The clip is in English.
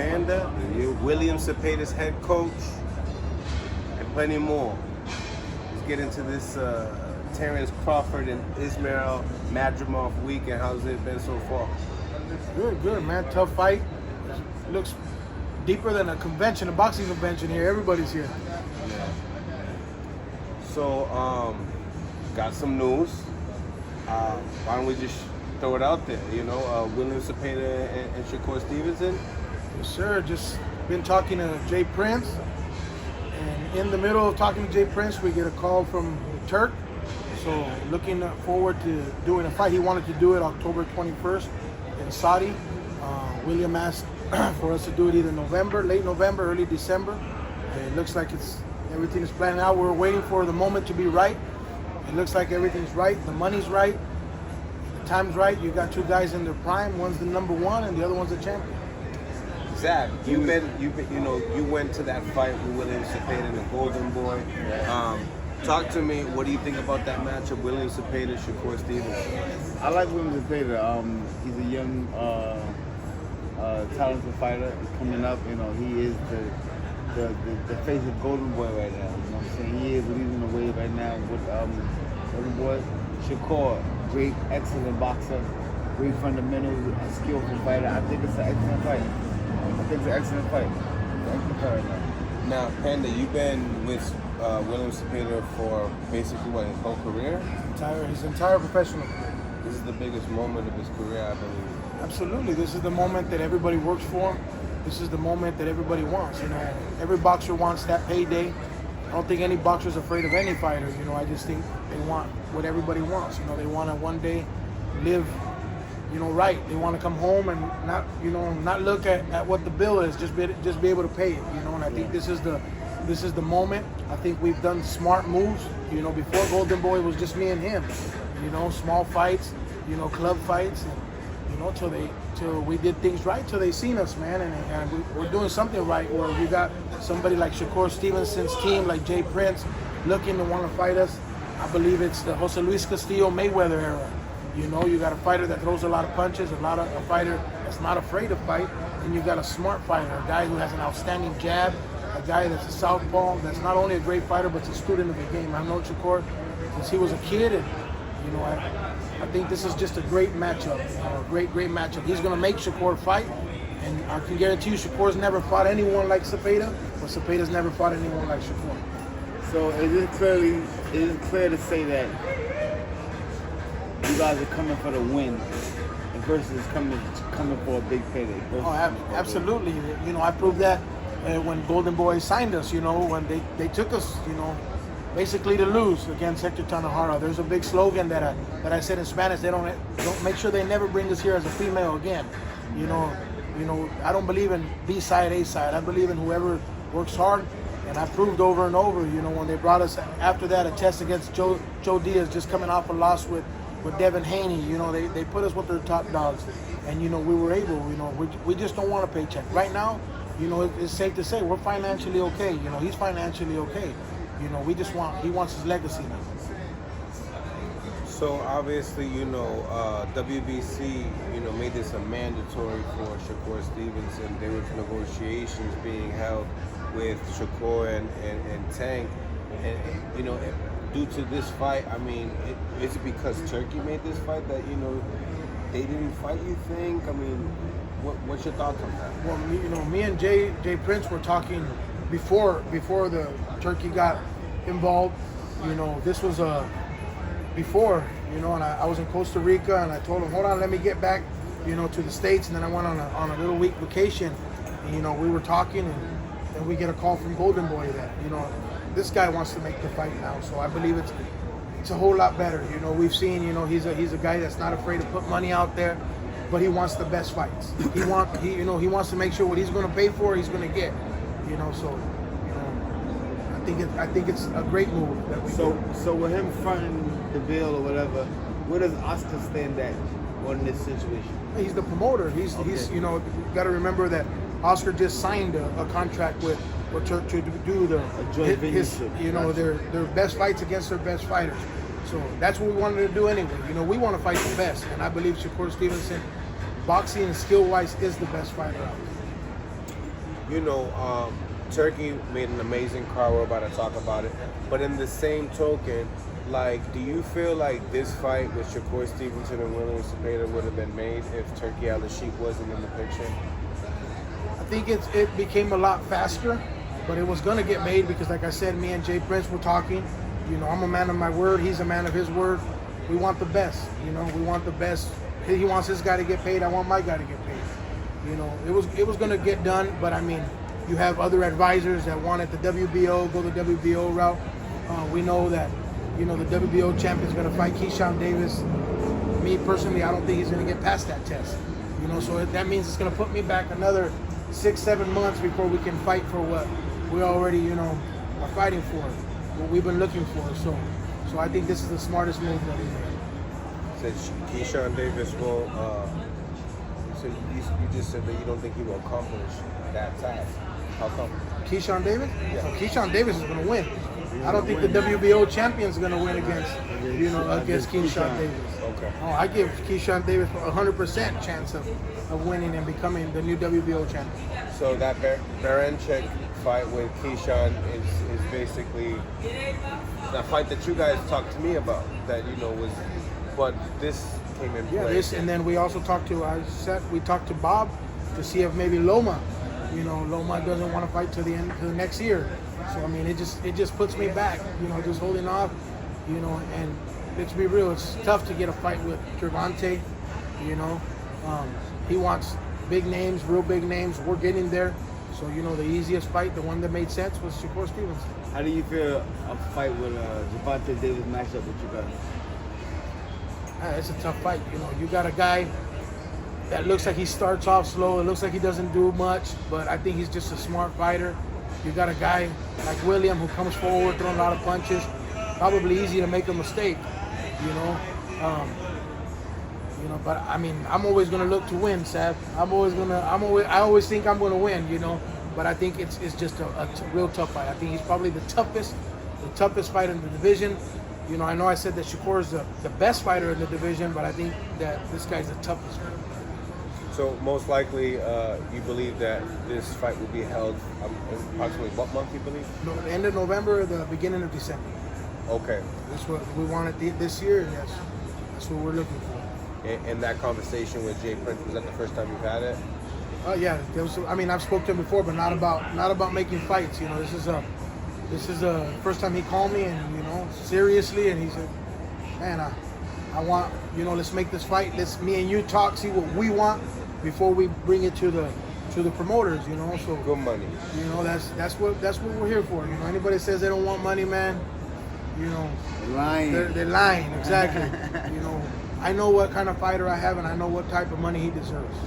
Panda, William Zepeda's head coach, and plenty more. Let's get into this Terrence Crawford and Ismail Madrimov weekend. How's it been so far? Good, man. Tough fight. Looks deeper than a convention, a boxing convention here. Everybody's here. Yeah. So, got some news. Why don't we just throw it out there? William Zepeda and Shakur Stevenson. Yes, sir. Just been talking to Jay Prince, and in the middle of talking to Jay Prince, we get a call from Turk. So, looking forward to doing a fight. He wanted to do it October 21st in Saudi. William asked for us to do it either late November, early December. It looks like everything is planned out. We're waiting for the moment to be right. It looks like everything's right. The money's right. The time's right. You got two guys in their prime. One's the number one, and the other one's the champion. Zach, you went to that fight with William Zepeda and the Golden Boy. Talk to me. What do you think about that matchup, William Zepeda, Shakur Stevenson? I like William Zepeda. He's a young, talented fighter. He's coming up. He is the face of Golden Boy right now. You know what I'm saying? He is leading the way right now with Golden Boy. Shakur, great, excellent boxer, great fundamentals, a skillful fighter. I think it's an excellent fight. Right now. Now, Panda, you've been with William Zepeda for basically his whole career? His entire professional career. This is the biggest moment of his career, I believe. Absolutely. This is the moment that everybody works for. This is the moment that everybody wants. Every boxer wants that payday. I don't think any boxer's afraid of any fighter. I just think they want what everybody wants. They want to one day live, right. They want to come home and not look at what the bill is. Just be able to pay it. And I think this is the moment. I think we've done smart moves. Before Golden Boy, it was just me and him. Small fights, club fights, and till we did things right, till they seen us, man, and we're doing something right. Where we got somebody like Shakur Stevenson's team, like Jay Prince, looking to want to fight us. I believe it's the Jose Luis Castillo Mayweather era. You got a fighter that throws a lot of punches, a fighter that's not afraid to fight, and you got a smart fighter, a guy who has an outstanding jab, a guy that's a southpaw, that's not only a great fighter, but a student of the game. I've known Shakur since he was a kid, and I think this is just a great matchup, a great matchup. He's going to make Shakur fight, and I can guarantee you Shakur's never fought anyone like Zepeda, but Zepeda's never fought anyone like Shakur. So is it clear to say that you guys are coming for the win versus coming for a big payday? Absolutely. I proved that when Golden Boy signed us, when they took us, basically to lose against Hector Tanajara. There's a big slogan that I said in Spanish. They don't make sure they never bring us here as a female again. I don't believe in B side, A side. I believe in whoever works hard, and I proved over and over. When they brought us after that a test against Joe Diaz, just coming off a loss with Devin Haney. They put us with their top dogs, and we were able. We just don't want a paycheck right now. It's safe to say we're financially okay. He's financially okay. He wants his legacy now. So obviously, WBC, made this a mandatory for Shakur Stevenson. There was negotiations being held with Shakur and Tank, and due to this fight, is it because Turkey made this fight that they didn't fight? You think? What's your thoughts on that? Well, me and Jay Prince were talking before the Turkey got involved. This was before, and I was in Costa Rica, and I told him, hold on, let me get back, to the States, and then I went on a little week vacation, and, we were talking, and we get a call from Golden Boy that, this guy wants to make the fight now, so I believe it's a whole lot better. We've seen, he's a guy that's not afraid to put money out there, but he wants the best fights. He wants to make sure what he's going to pay for, he's going to get, so. I think it's a great move that we do. So with him fronting the bill or whatever, where does Oscar stand at on this situation? He's the promoter. He's you got to remember that Oscar just signed a contract with Turk to do their best fights against their best fighters. So that's what we wanted to do anyway. We want to fight the best, and I believe Shakur Stevenson, boxing and skill-wise, is the best fighter out there. Turkey made an amazing card. We're about to talk about it. But in the same token, like, do you feel like this fight with Shakur Stevenson and William Zepeda would have been made if Turkey Al-Sheikh wasn't in the picture? I think it became a lot faster, but it was gonna get made because, like I said, me and Jay Prince were talking. I'm a man of my word. He's a man of his word. We want the best. We want the best. He wants his guy to get paid. I want my guy to get paid. It was gonna get done, but I mean, you have other advisors that wanted the WBO, go the WBO route. We know that, the WBO champion's gonna fight Keyshawn Davis. Me personally, I don't think he's gonna get past that test. So that means it's gonna put me back another 6-7 months before we can fight for what we already, are fighting for, what we've been looking for. So I think this is the smartest move that he made. Said Keyshawn Davis will. So you just said that you don't think he will accomplish that task. How come? Keyshawn Davis? Yeah. So Keyshawn Davis is going to win. I don't think the WBO champion is going to win against Keyshawn Davis. Okay. Oh, I give Keyshawn Davis a 100% chance of winning and becoming the new WBO champion. So that Baranchik fight with Keyshawn is basically that fight that you guys talked to me about. That was, but this came in Yeah, place. and then we also talked to Bob to see if maybe Loma. Loma doesn't want to fight to the next year. So I mean, it just puts me back. Just holding off. And let's be real, it's tough to get a fight with Gervonta. He wants big names, real big names. We're getting there. So the easiest fight, the one that made sense, was Shakur Stevenson. How do you feel a fight with Zepeda Davis matchup with you guys? It's a tough fight. You got a guy that looks like he starts off slow. It looks like he doesn't do much, but I think he's just a smart fighter. You got a guy like William who comes forward, throwing a lot of punches. Probably easy to make a mistake, But I mean, I'm always gonna look to win, Seth. I always think I'm gonna win, But I think it's just a real tough fight. I think he's probably the toughest fighter in the division. I know I said that Shakur is the best fighter in the division, but I think that this guy's the toughest fighter. So most likely, you believe that this fight will be held approximately what month? You believe? No, the end of November, the beginning of December. Okay. That's what we wanted this year, and that's what we're looking for. And that conversation with Jay Prince, was that the first time you've had it? Yeah. I've spoken to him before, but not about making fights. This is the first time he called me, and seriously, and he said, "Man, I want let's make this fight. Let's me and you talk, see what we want before we bring it to the promoters." So Good money. That's what we're here for. Anybody says they don't want money, man, Lying. they're lying. Exactly. I know what kind of fighter I have, and I know what type of money he deserves.